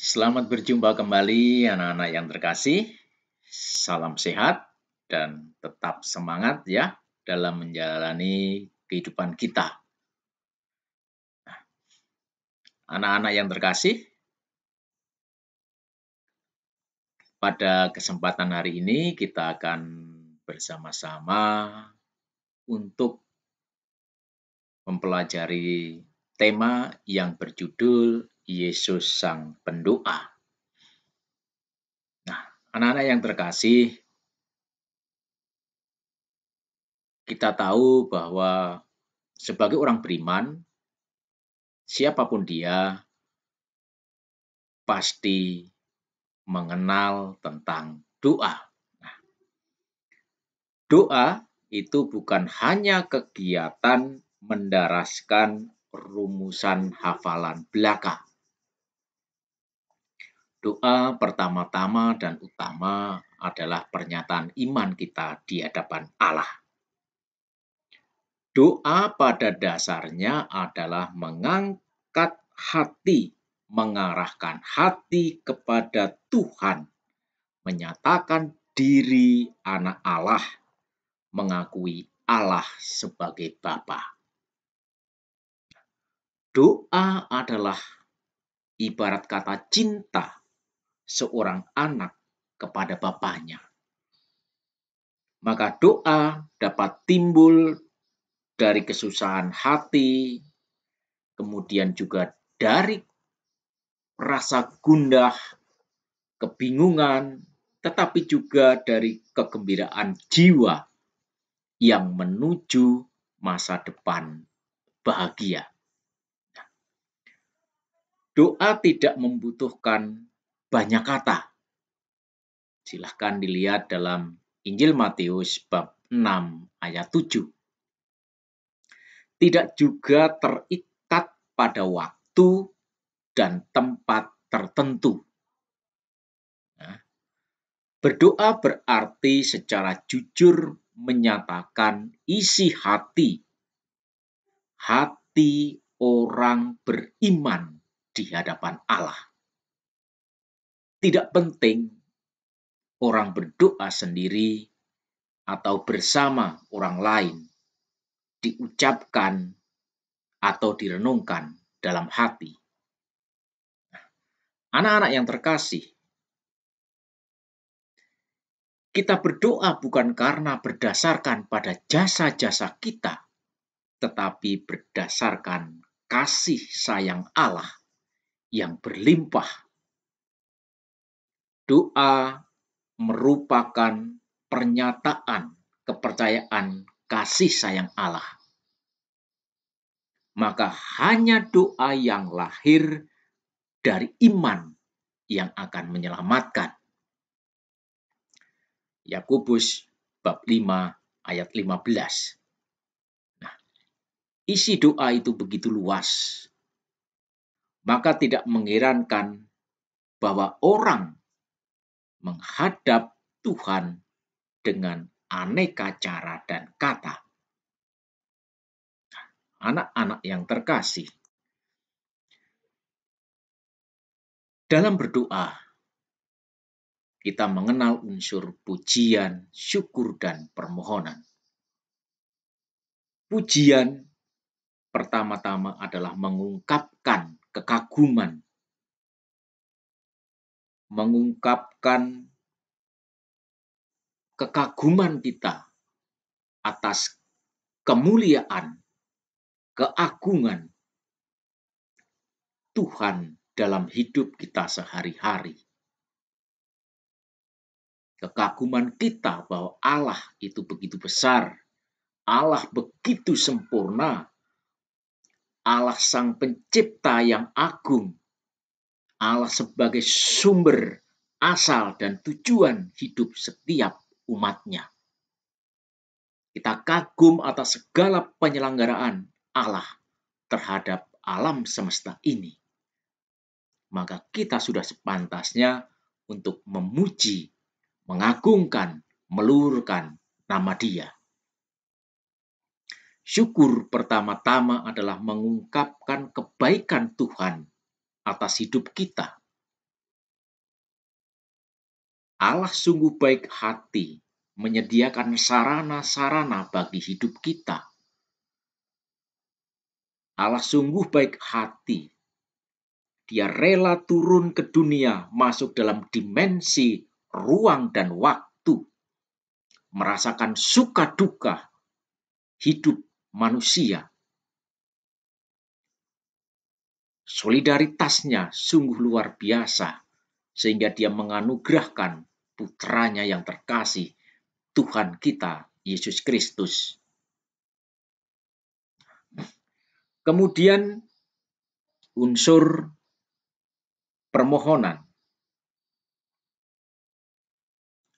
Selamat berjumpa kembali anak-anak yang terkasih. Salam sehat dan tetap semangat ya dalam menjalani kehidupan kita. Anak-anak yang terkasih, pada kesempatan hari ini kita akan bersama-sama untuk mempelajari tema yang berjudul Yesus Sang Pendoa. Nah, anak-anak yang terkasih, kita tahu bahwa sebagai orang beriman, siapapun dia pasti mengenal tentang doa. Nah, doa itu bukan hanya kegiatan mendaraskan rumusan hafalan belaka. Doa pertama-tama dan utama adalah pernyataan iman kita di hadapan Allah. Doa pada dasarnya adalah mengangkat hati, mengarahkan hati kepada Tuhan, menyatakan diri anak Allah, mengakui Allah sebagai Bapa. Doa adalah ibarat kata cinta seorang anak kepada bapaknya. Maka doa dapat timbul dari kesusahan hati, kemudian juga dari rasa gundah, kebingungan, tetapi juga dari kegembiraan jiwa yang menuju masa depan bahagia. Doa tidak membutuhkan banyak kata. Silahkan dilihat dalam Injil Matius bab 6 ayat 7. Tidak juga terikat pada waktu dan tempat tertentu. Berdoa berarti secara jujur menyatakan isi hati orang beriman di hadapan Allah. Tidak penting orang berdoa sendiri atau bersama orang lain, diucapkan atau direnungkan dalam hati. Anak-anak yang terkasih, kita berdoa bukan karena berdasarkan pada jasa-jasa kita, tetapi berdasarkan kasih sayang Allah yang berlimpah. Doa merupakan pernyataan kepercayaan kasih sayang Allah. Maka hanya doa yang lahir dari iman yang akan menyelamatkan. Yakobus bab 5 ayat 15. Nah, isi doa itu begitu luas. Maka tidak mengherankan bahwa orang menghadap Tuhan dengan aneka cara dan kata. Anak-anak yang terkasih, dalam berdoa, kita mengenal unsur pujian, syukur, dan permohonan. Pujian pertama-tama adalah mengungkapkan kekaguman, kita atas kemuliaan, keagungan Tuhan dalam hidup kita sehari-hari. Kekaguman kita bahwa Allah itu begitu besar, Allah begitu sempurna, Allah Sang Pencipta yang agung, Allah sebagai sumber, asal, dan tujuan hidup setiap umat-Nya. Kita kagum atas segala penyelenggaraan Allah terhadap alam semesta ini. Maka kita sudah sepantasnya untuk memuji, mengagungkan, meluhurkan nama Dia. Syukur pertama-tama adalah mengungkapkan kebaikan Tuhan atas hidup kita. Allah sungguh baik hati menyediakan sarana-sarana bagi hidup kita. Allah sungguh baik hati. Dia rela turun ke dunia, masuk dalam dimensi ruang dan waktu, merasakan suka duka hidup manusia. Solidaritasnya sungguh luar biasa, sehingga dia menganugerahkan putranya yang terkasih, Tuhan kita, Yesus Kristus. Kemudian unsur permohonan.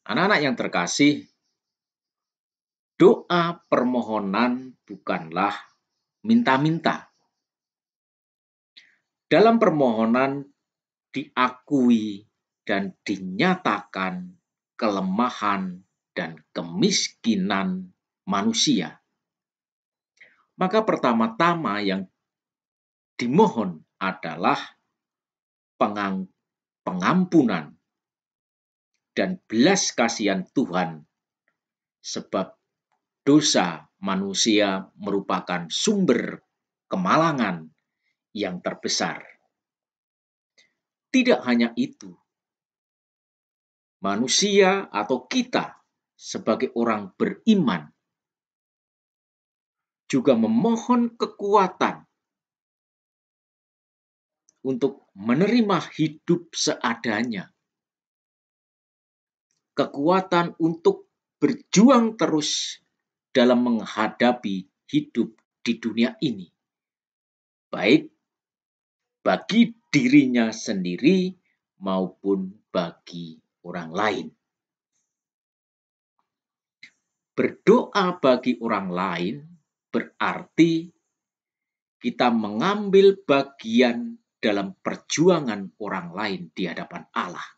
Anak-anak yang terkasih, doa permohonan bukanlah minta-minta. Dalam permohonan diakui dan dinyatakan kelemahan dan kemiskinan manusia. Maka pertama-tama yang dimohon adalah pengampunan dan belas kasihan Tuhan, sebab dosa manusia merupakan sumber kemalangan yang terbesar. Tidak hanya itu, manusia atau kita sebagai orang beriman juga memohon kekuatan untuk menerima hidup seadanya, kekuatan untuk berjuang terus dalam menghadapi hidup di dunia ini, baik bagi dirinya sendiri maupun bagi orang lain. Berdoa bagi orang lain berarti kita mengambil bagian dalam perjuangan orang lain di hadapan Allah.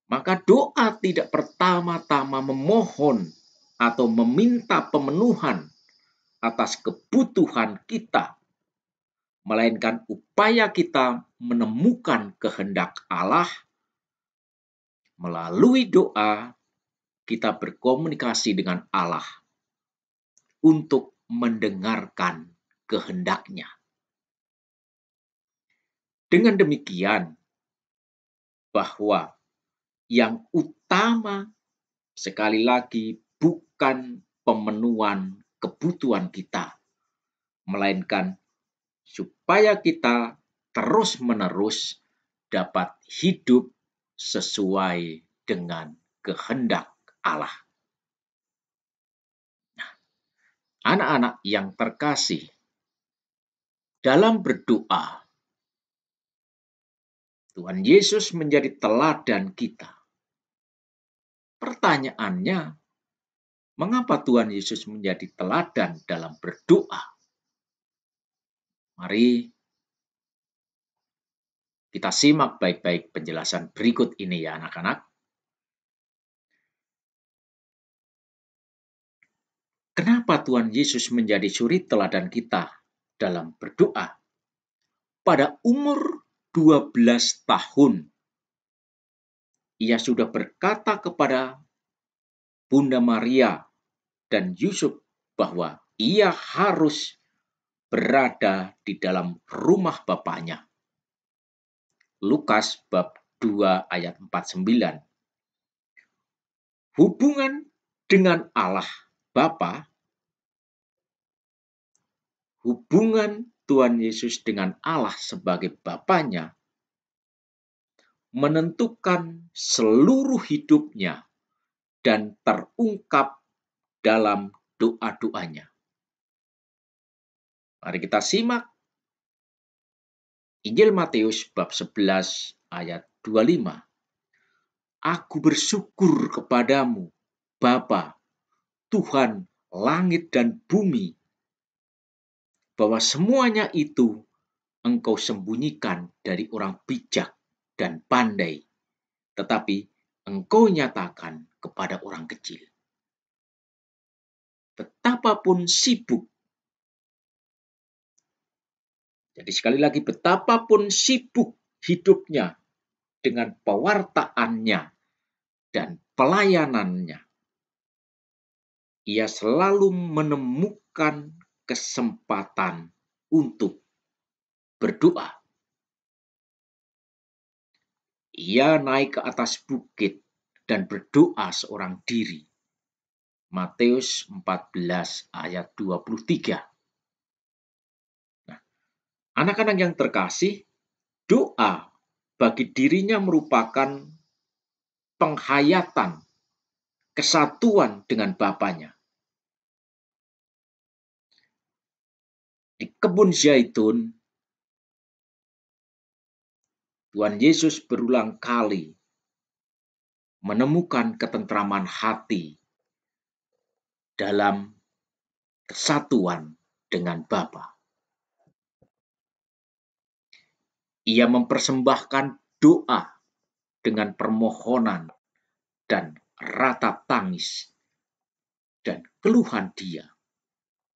Maka doa tidak pertama-tama memohon atau meminta pemenuhan atas kebutuhan kita, melainkan upaya kita menemukan kehendak Allah. Melalui doa, kita berkomunikasi dengan Allah untuk mendengarkan kehendaknya. Dengan demikian, bahwa yang utama sekali lagi bukan pemenuhan kebutuhan kita, melainkan supaya kita terus-menerus dapat hidup sesuai dengan kehendak Allah. Nah, anak-anak yang terkasih, dalam berdoa, Tuhan Yesus menjadi teladan kita. Pertanyaannya, mengapa Tuhan Yesus menjadi teladan dalam berdoa? Mari kita simak baik-baik penjelasan berikut ini ya anak-anak. Kenapa Tuhan Yesus menjadi suri teladan kita dalam berdoa? Pada umur 12 tahun, ia sudah berkata kepada Bunda Maria dan Yusuf bahwa ia harus berada di dalam rumah Bapaknya. Lukas bab 2 ayat 49. Hubungan dengan Allah Bapa, hubungan Tuhan Yesus dengan Allah sebagai Bapanya menentukan seluruh hidupnya dan terungkap dalam doa-doanya. Mari kita simak Injil Matius bab 11 ayat 25. Aku bersyukur kepadamu, Bapa, Tuhan langit dan bumi, bahwa semuanya itu Engkau sembunyikan dari orang bijak dan pandai, tetapi Engkau nyatakan kepada orang kecil. Betapapun sibuk, jadi sekali lagi betapapun sibuk hidupnya dengan pewartaannya dan pelayanannya, ia selalu menemukan kesempatan untuk berdoa. Ia naik ke atas bukit dan berdoa seorang diri. Matius 14 ayat 23. Nah, anak-anak yang terkasih, doa bagi dirinya merupakan penghayatan kesatuan dengan Bapanya. Di kebun zaitun, Tuhan Yesus berulang kali menemukan ketentraman hati dalam kesatuan dengan Bapa. Ia mempersembahkan doa dengan permohonan dan ratap tangis dan keluhan Dia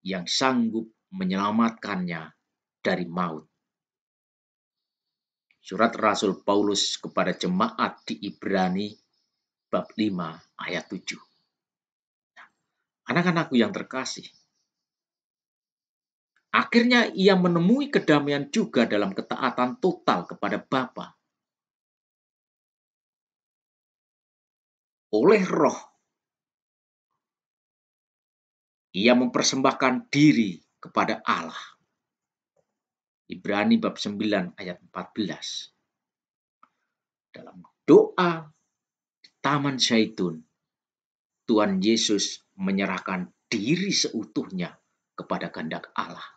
yang sanggup menyelamatkannya dari maut. Surat Rasul Paulus kepada jemaat di Ibrani bab 5 ayat 7. Anak-anakku yang terkasih, akhirnya ia menemui kedamaian juga dalam ketaatan total kepada Bapa. Oleh Roh, ia mempersembahkan diri kepada Allah. Ibrani bab 9 ayat 14. Dalam doa di Taman Zaitun, Tuhan Yesus menyerahkan diri seutuhnya kepada kehendak Allah.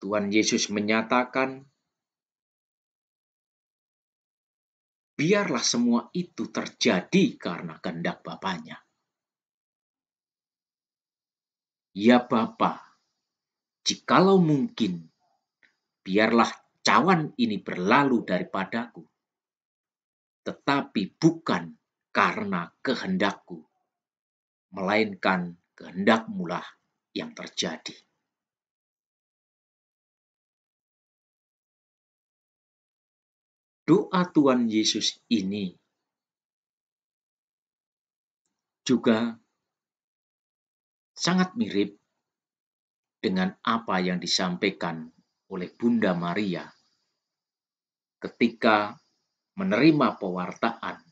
Tuhan Yesus menyatakan, biarlah semua itu terjadi karena kehendak Bapanya. Ya Bapa, jikalau mungkin, biarlah cawan ini berlalu daripadaku, tetapi bukan karena kehendakku, melainkan kehendak-Mu lah yang terjadi. Doa Tuhan Yesus ini juga sangat mirip dengan apa yang disampaikan oleh Bunda Maria ketika menerima pewartaan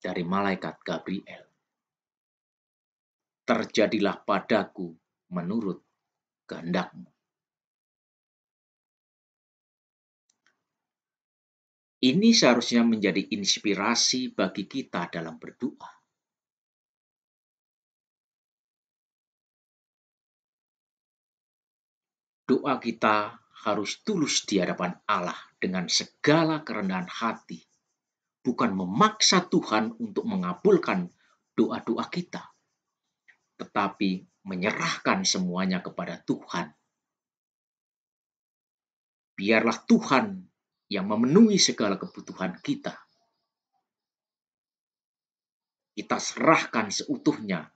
dari malaikat Gabriel. Terjadilah padaku menurut kehendak-Mu. Ini seharusnya menjadi inspirasi bagi kita dalam berdoa. Doa kita harus tulus di hadapan Allah dengan segala kerendahan hati, bukan memaksa Tuhan untuk mengabulkan doa-doa kita, tetapi menyerahkan semuanya kepada Tuhan. Biarlah Tuhan yang memenuhi segala kebutuhan kita. Kita serahkan seutuhnya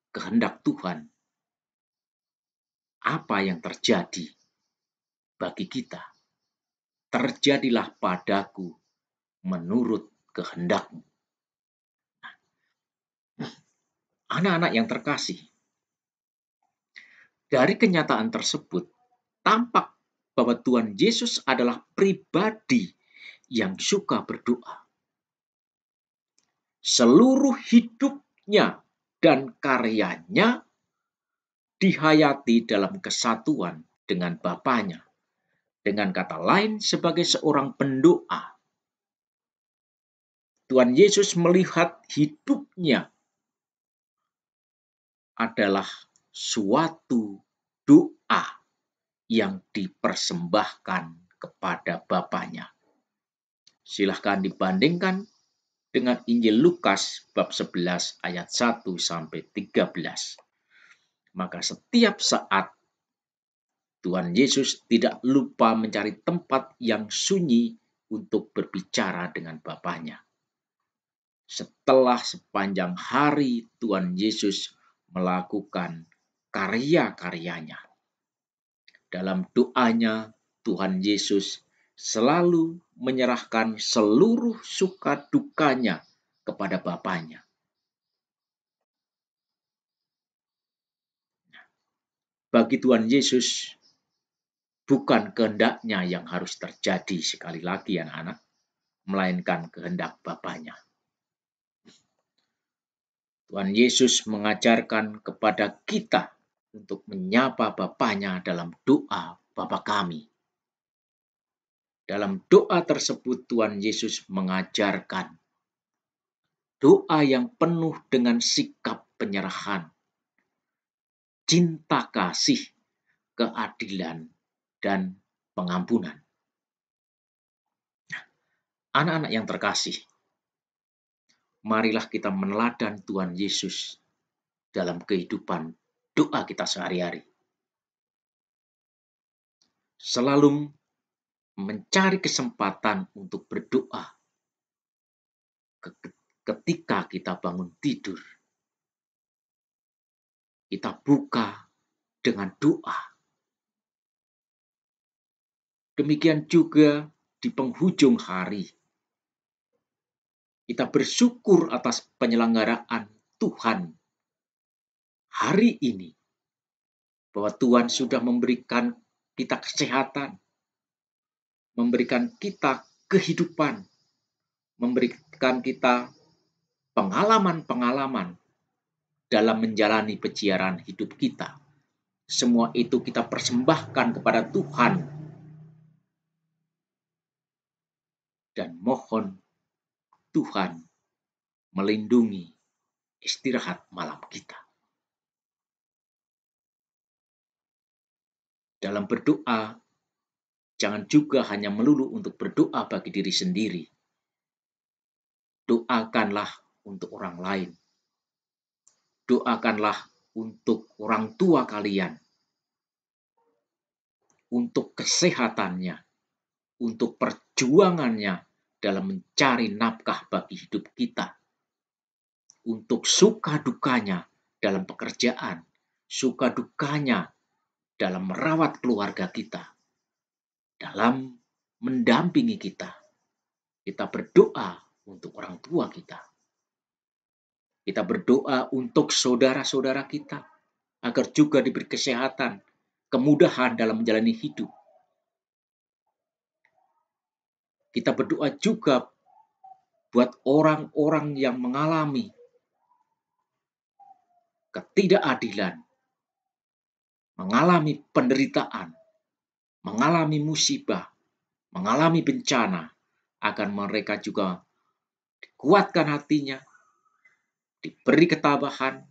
kehendak Tuhan. Apa yang terjadi bagi kita, terjadilah padaku menurut kehendak-Mu. Anak-anak yang terkasih, dari kenyataan tersebut, tampak bahwa Tuhan Yesus adalah pribadi yang suka berdoa. Seluruh hidupnya dan karyanya dihayati dalam kesatuan dengan Bapanya. Dengan kata lain, sebagai seorang pendoa, Tuhan Yesus melihat hidupnya adalah suatu doa yang dipersembahkan kepada Bapanya. Silahkan dibandingkan dengan Injil Lukas bab 11 ayat 1 sampai 13. Maka setiap saat Tuhan Yesus tidak lupa mencari tempat yang sunyi untuk berbicara dengan Bapanya. Setelah sepanjang hari Tuhan Yesus melakukan karya-karyanya, Dalam doanya, Tuhan Yesus selalu menyerahkan seluruh suka dukanya kepada Bapanya. Bagi Tuhan Yesus, bukan kehendaknya yang harus terjadi sekali lagi anak-anak, melainkan kehendak Bapanya. Tuhan Yesus mengajarkan kepada kita untuk menyapa Bapanya dalam doa Bapa kami. Dalam doa tersebut Tuhan Yesus mengajarkan doa yang penuh dengan sikap penyerahan, cinta kasih, keadilan, dan pengampunan. Anak-anak yang terkasih, marilah kita meneladan Tuhan Yesus dalam kehidupan doa kita sehari-hari. Selalu mencari kesempatan untuk berdoa ketika kita bangun tidur. Kita buka dengan doa. Demikian juga di penghujung hari. Kita bersyukur atas penyelenggaraan Tuhan hari ini. Bahwa Tuhan sudah memberikan kita kesehatan, memberikan kita kehidupan, memberikan kita pengalaman-pengalaman dalam menjalani peziarahan hidup kita. Semua itu kita persembahkan kepada Tuhan dan mohon Tuhan melindungi istirahat malam kita. Dalam berdoa, jangan juga hanya melulu untuk berdoa bagi diri sendiri. Doakanlah untuk orang lain. Doakanlah untuk orang tua kalian, untuk kesehatannya, untuk perjuangannya dalam mencari nafkah bagi hidup kita, untuk suka dukanya dalam pekerjaan, suka dukanya dalam merawat keluarga kita, dalam mendampingi kita. Kita berdoa untuk orang tua kita. Kita berdoa untuk saudara-saudara kita, agar juga diberi kesehatan, kemudahan dalam menjalani hidup. Kita berdoa juga buat orang-orang yang mengalami ketidakadilan, mengalami penderitaan, mengalami musibah, mengalami bencana, agar mereka juga dikuatkan hatinya, diberi ketabahan,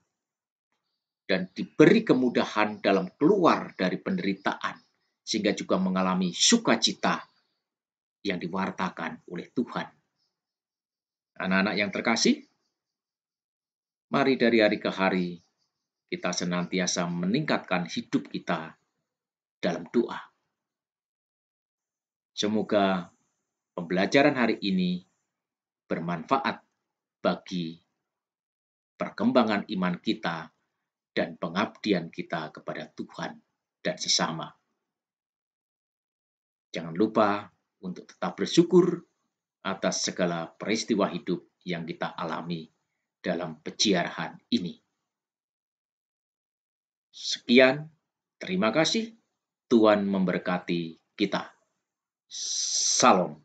dan diberi kemudahan dalam keluar dari penderitaan, sehingga juga mengalami sukacita yang diwartakan oleh Tuhan. Anak-anak yang terkasih, mari dari hari ke hari kita senantiasa meningkatkan hidup kita dalam doa. Semoga pembelajaran hari ini bermanfaat bagi perkembangan iman kita dan pengabdian kita kepada Tuhan dan sesama. Jangan lupa untuk tetap bersyukur atas segala peristiwa hidup yang kita alami dalam peziarahan ini. Sekian, terima kasih. Tuhan memberkati kita. Salam.